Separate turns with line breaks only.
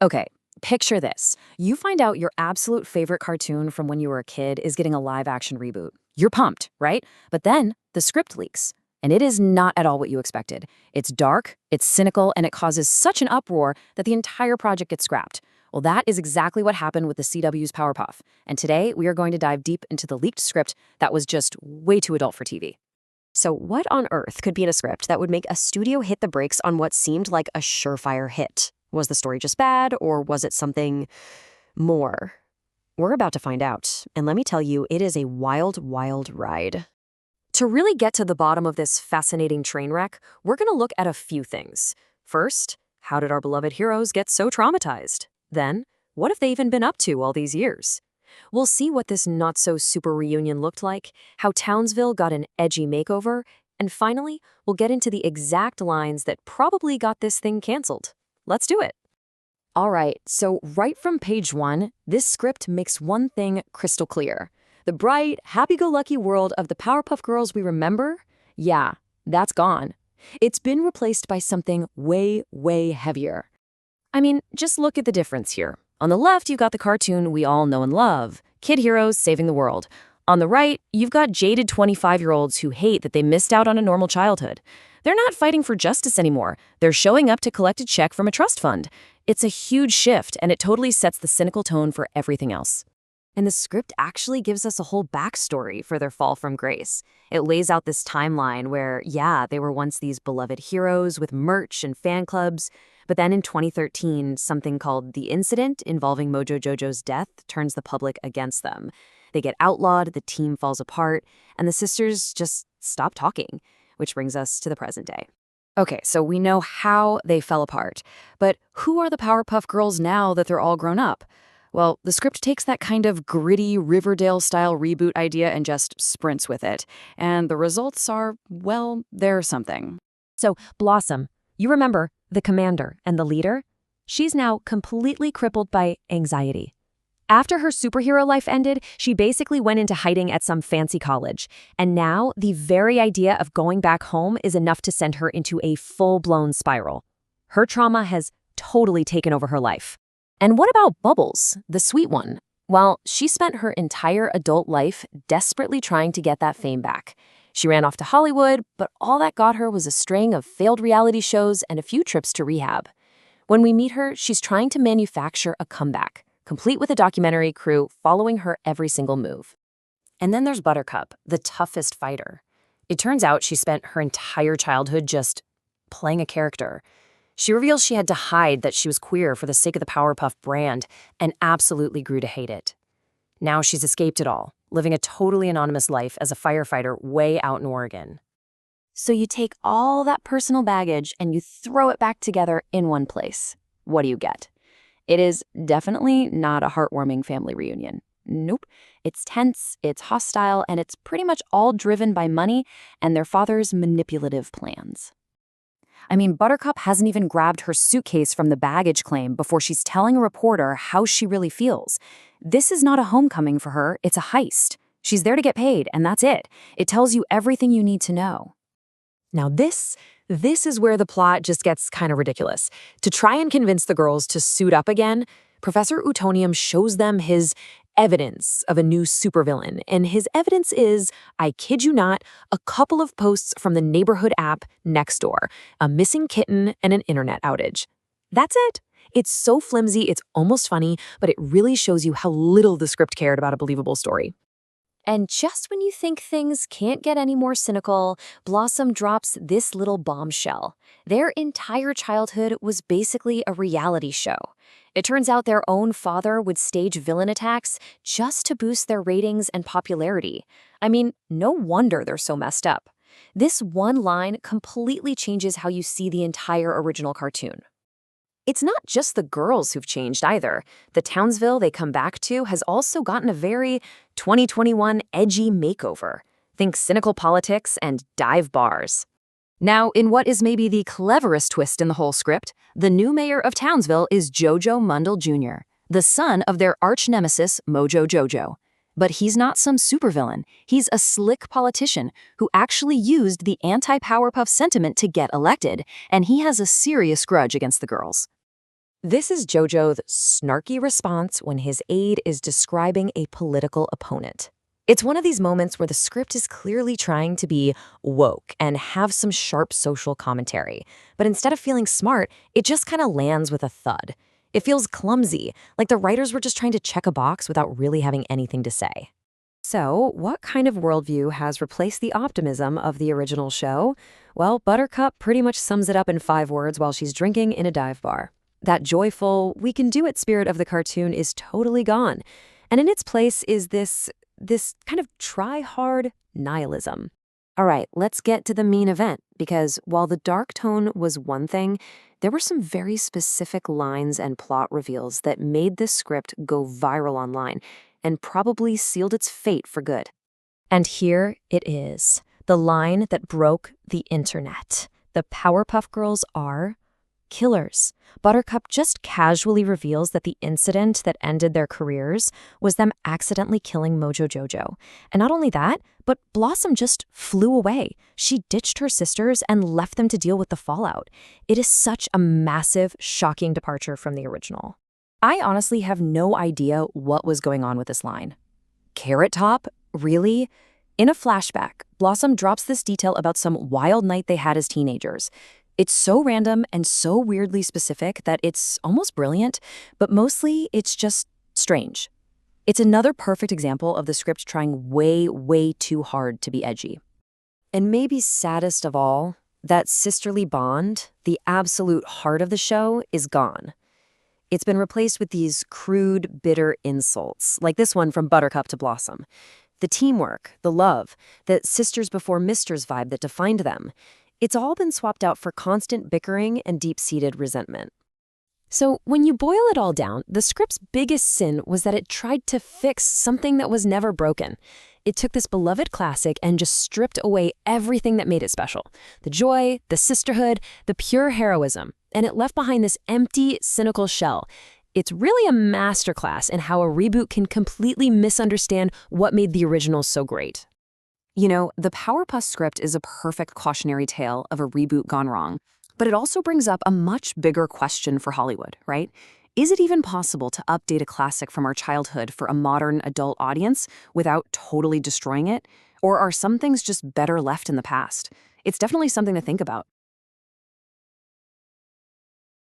Okay, picture this. You find out your absolute favorite cartoon from when you were a kid is getting a live-action reboot. You're pumped, right? But then the script leaks. And it is not at all what you expected. It's dark, it's cynical, and it causes such an uproar that the entire project gets scrapped. Well, that is exactly what happened with the CW's Powerpuff. And today, we are going to dive deep into the leaked script that was just way too adult for TV.
So what on earth could be in a script that would make a studio hit the brakes on what seemed like a surefire hit? Was the story just bad, or was it something more? We're about to find out, and let me tell you, it is a wild, wild ride. To really get to the bottom of this fascinating train wreck, we're going to look at a few things. First, how did our beloved heroes get so traumatized? Then, what have they even been up to all these years? We'll see what this not-so-super reunion looked like, how Townsville got an edgy makeover, and finally, we'll get into the exact lines that probably got this thing canceled. Let's do it.
All right, so right from page 1, this script makes one thing crystal clear. The bright, happy-go-lucky world of the Powerpuff Girls we remember? Yeah, that's gone. It's been replaced by something way, way heavier. I mean, just look at the difference here. On the left, you've got the cartoon we all know and love, kid heroes saving the world. On the right, you've got jaded 25-year-olds who hate that they missed out on a normal childhood. They're not fighting for justice anymore. They're showing up to collect a check from a trust fund. It's a huge shift, and it totally sets the cynical tone for everything else.
And the script actually gives us a whole backstory for their fall from grace. It lays out this timeline where, yeah, they were once these beloved heroes with merch and fan clubs, but then in 2013, something called The Incident involving Mojo Jojo's death turns the public against them. They get outlawed, the team falls apart, and the sisters just stop talking, which brings us to the present day.
Okay, so we know how they fell apart, but who are the Powerpuff Girls now that they're all grown up? Well, the script takes that kind of gritty Riverdale-style reboot idea and just sprints with it. And the results are, well, they're something.
So, Blossom, you remember the commander and the leader? She's now completely crippled by anxiety. After her superhero life ended, she basically went into hiding at some fancy college. And now, the very idea of going back home is enough to send her into a full-blown spiral. Her trauma has totally taken over her life.
And what about Bubbles, the sweet one? Well, she spent her entire adult life desperately trying to get that fame back. She ran off to Hollywood, but all that got her was a string of failed reality shows and a few trips to rehab. When we meet her, she's trying to manufacture a comeback, complete with a documentary crew following her every single move. And then there's Buttercup, the toughest fighter. It turns out she spent her entire childhood just playing a character. She reveals she had to hide that she was queer for the sake of the Powerpuff brand and absolutely grew to hate it. Now she's escaped it all, living a totally anonymous life as a firefighter way out in Oregon. So you take all that personal baggage and you throw it back together in one place. What do you get? It is definitely not a heartwarming family reunion. Nope. It's tense, it's hostile, and it's pretty much all driven by money and their father's manipulative plans. I mean, Buttercup hasn't even grabbed her suitcase from the baggage claim before she's telling a reporter how she really feels. This is not a homecoming for her, it's a heist. She's there to get paid, and that's it. It tells you everything you need to know. Now this is where the plot just gets kind of ridiculous. To try and convince the girls to suit up again, Professor Utonium shows them his evidence of a new supervillain, and his evidence is, I kid you not, a couple of posts from the neighborhood app Nextdoor, a missing kitten, and an internet outage. That's it. It's so flimsy, it's almost funny, but it really shows you how little the script cared about a believable story. And just when you think things can't get any more cynical, Blossom drops this little bombshell. Their entire childhood was basically a reality show. It turns out their own father would stage villain attacks just to boost their ratings and popularity. I mean, no wonder they're so messed up. This one line completely changes how you see the entire original cartoon. It's not just the girls who've changed either. The Townsville they come back to has also gotten a very 2021 edgy makeover. Think cynical politics and dive bars. Now, in what is maybe the cleverest twist in the whole script, the new mayor of Townsville is Jojo Mundell Jr., the son of their arch-nemesis Mojo Jojo. But he's not some supervillain. He's a slick politician who actually used the anti-Powerpuff sentiment to get elected, and he has a serious grudge against the girls. This is Jojo's snarky response when his aide is describing a political opponent. It's one of these moments where the script is clearly trying to be woke and have some sharp social commentary. But instead of feeling smart, it just kind of lands with a thud. It feels clumsy, like the writers were just trying to check a box without really having anything to say. So, what kind of worldview has replaced the optimism of the original show? Well, Buttercup pretty much sums it up in 5 words while she's drinking in a dive bar. That joyful, we can do it spirit of the cartoon is totally gone. And in its place is this kind of try-hard nihilism. All right, let's get to the main event, because while the dark tone was one thing, there were some very specific lines and plot reveals that made this script go viral online and probably sealed its fate for good. And here it is, the line that broke the internet. The Powerpuff Girls are killers. Buttercup just casually reveals that the incident that ended their careers was them accidentally killing Mojo Jojo. And not only that, but Blossom just flew away. She ditched her sisters and left them to deal with the fallout. It is such a massive, shocking departure from the original. I honestly have no idea what was going on with this line. Carrot Top? Really? In a flashback, Blossom drops this detail about some wild night they had as teenagers. It's so random and so weirdly specific that it's almost brilliant, but mostly it's just strange. It's another perfect example of the script trying way, way too hard to be edgy. And maybe saddest of all, that sisterly bond, the absolute heart of the show, is gone. It's been replaced with these crude, bitter insults, like this one from Buttercup to Blossom. The teamwork, the love, the sisters before misters vibe that defined them. It's all been swapped out for constant bickering and deep-seated resentment. So when you boil it all down, the script's biggest sin was that it tried to fix something that was never broken. It took this beloved classic and just stripped away everything that made it special. The joy, the sisterhood, the pure heroism. And it left behind this empty, cynical shell. It's really a masterclass in how a reboot can completely misunderstand what made the original so great. You know, the Powerpuff script is a perfect cautionary tale of a reboot gone wrong, but it also brings up a much bigger question for Hollywood, right? Is it even possible to update a classic from our childhood for a modern adult audience without totally destroying it? Or are some things just better left in the past? It's definitely something to think about.